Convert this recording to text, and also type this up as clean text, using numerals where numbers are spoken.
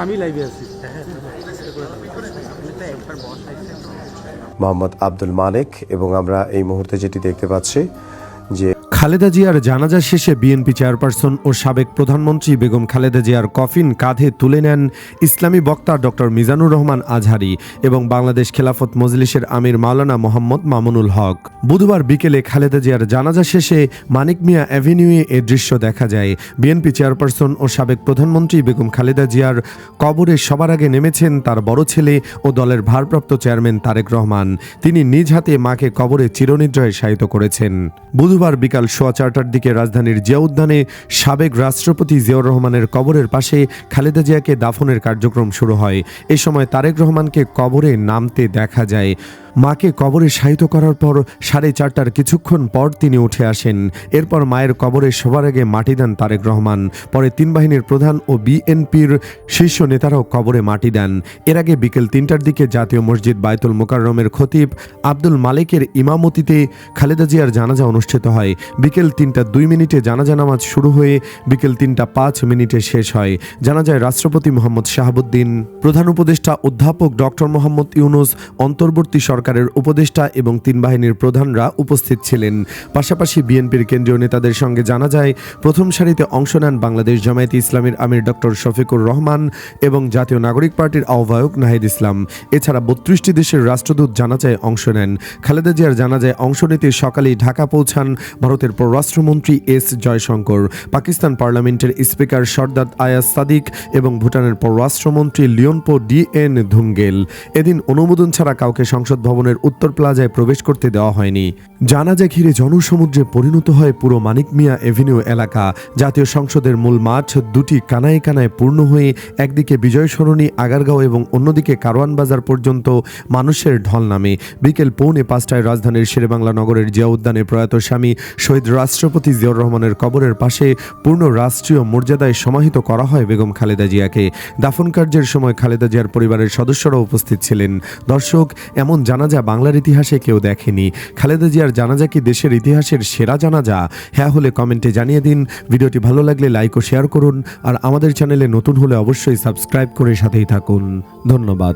আমি লাইভে আছি। মোহাম্মদ আব্দুল মালেক এবং আমরা এই মুহূর্তে যেটি দেখতে পাচ্ছি যে খালেদা জিয়ার জানাজা শেষে বিএনপি চেয়ারপারসন ও সাবেক প্রধানমন্ত্রী বেগম খালেদা জিয়ার কফিন কাঁধে তুলে নেন ইসলামী বক্তা ডক্টর মিজানুর রহমান আজহারী এবং বাংলাদেশ খেলাফত মজলিসের আমির মাওলানা মোহাম্মদ মামুনুল হক। বুধবার বিকেলে খালেদা জিয়ার জানাজা শেষে মানিক মিয়া অ্যাভিনিউয়ে এ দৃশ্য দেখা যায়। বিএনপি চেয়ারপারসন ও সাবেক প্রধানমন্ত্রী বেগম খালেদা জিয়ার কবরে সবার আগে নেমেছেন তার বড় ছেলে ও দলের ভারপ্রাপ্ত চেয়ারম্যান তারেক রহমান। তিনি নিজ হাতে মাকে কবরে চিরনিদ্রায় শায়িত করেছেন। বুধবার বিকাল 4:15টার দিকে রাজধানীর জিয়া উদ্যানে সাবেক রাষ্ট্রপতি জিয়াউর রহমানের কবরের পাশে খালেদা জিয়াকে দাফনের কার্যক্রম শুরু হয়। এ সময় তারেক রহমানকে কবরে নামতে দেখা যায়। মাকে কবরে শায়িত করার পর 4:30টার কিছুক্ষণ পর তিনি উঠে আসেন। এরপর মায়ের কবরে সবার আগে মাটি দেন তারেক রহমান। পরে 3 বাহিনীর প্রধান ও বিএনপির শীর্ষ নেতারাও কবরে মাটি দেন। এর আগে বিকেল 3টার দিকে জাতীয় মসজিদ বায়তুল মোকাররমের খতিব আব্দুল মালেকের ইমামতিতে খালেদা জিয়ার জানাজা অনুষ্ঠিত হয়। বিকেল 3:02 জানাজা নামাজ শুরু হয়ে বিকেল 3:05 শেষ হয়। জানাজায় রাষ্ট্রপতি মোহাম্মদ শাহাবুদ্দিন, প্রধান উপদেষ্টা অধ্যাপক ডক্টর মোহাম্মদ ইউনুস, অন্তর্বর্তী সরকারের উপদেষ্টা এবং 3 বাহিনীর প্রধানরা উপস্থিত ছিলেন। পাশাপাশি বিএনপির কেন্দ্রীয় নেতাদের সঙ্গে জানাজায় প্রথম সারিতে অংশ নেন বাংলাদেশ জামায়াতে ইসলামীর আমির ডক্টর শফিকুর রহমান এবং জাতীয় নাগরিক পার্টির আহ্বায়ক নাহিদ ইসলাম। এছাড়া 32টি দেশের রাষ্ট্রদূত জানাজায় অংশ নেন। খালেদা জিয়ার জানাজায় অংশ নিতে সকালেই ঢাকা পৌঁছান ভারতের পররাষ্ট্রমন্ত্রী এস জয়শঙ্কর, পাকিস্তান পার্লামেন্টের স্পিকার শরদাদ আয়াজ সাদিক এবং ভুটানের পররাষ্ট্রমন্ত্রী লিওনপো ডিএন ধুঙ্গেল। এদিন অনুমোদন ছাড়া কাউকে সংসদ ভবনের উত্তর প্লাজায় প্রবেশ করতে দেওয়া হয়নি। জানাজা ঘিরে জনসমুদ্রে পরিণত হয় পুরো মানিক মিয়া এভিনিউ এলাকা। জাতীয় সংসদের মূল মাঠ দুটি কানায় কানায় পূর্ণ হয়ে একদিকে বিজয় সরণি, আগারগাঁও এবং অন্যদিকে কারওয়ান বাজার পর্যন্ত মানুষের ঢল নামে। বিকেল 4:45টায় রাজধানীর শেরেবাংলা নগরের জিয়া উদ্যানে প্রয়াত স্বামী শহীদ রাষ্ট্রপতি জিয়াউর রহমানের কবরের পাশে পূর্ণ রাষ্ট্রীয় মর্যাদায় সমাহিত করা হয় বেগম খালেদা জিয়াকে। দাফন কার্যের সময় খালেদা জিয়ার পরিবারের সদস্যরা উপস্থিত ছিলেন। দর্শক, এমন জানাজা বাংলার ইতিহাসে কেউ দেখেনি। খালেদা জিয়ার জানাজা কি দেশের ইতিহাসের সেরা জানাজা? হ্যাঁ হলে কমেন্টে জানিয়ে দিন। ভিডিওটি ভালো লাগলে লাইক ও শেয়ার করুন, আর আমাদের চ্যানেলে নতুন হলে অবশ্যই সাবস্ক্রাইব করে সাথেই থাকুন। ধন্যবাদ।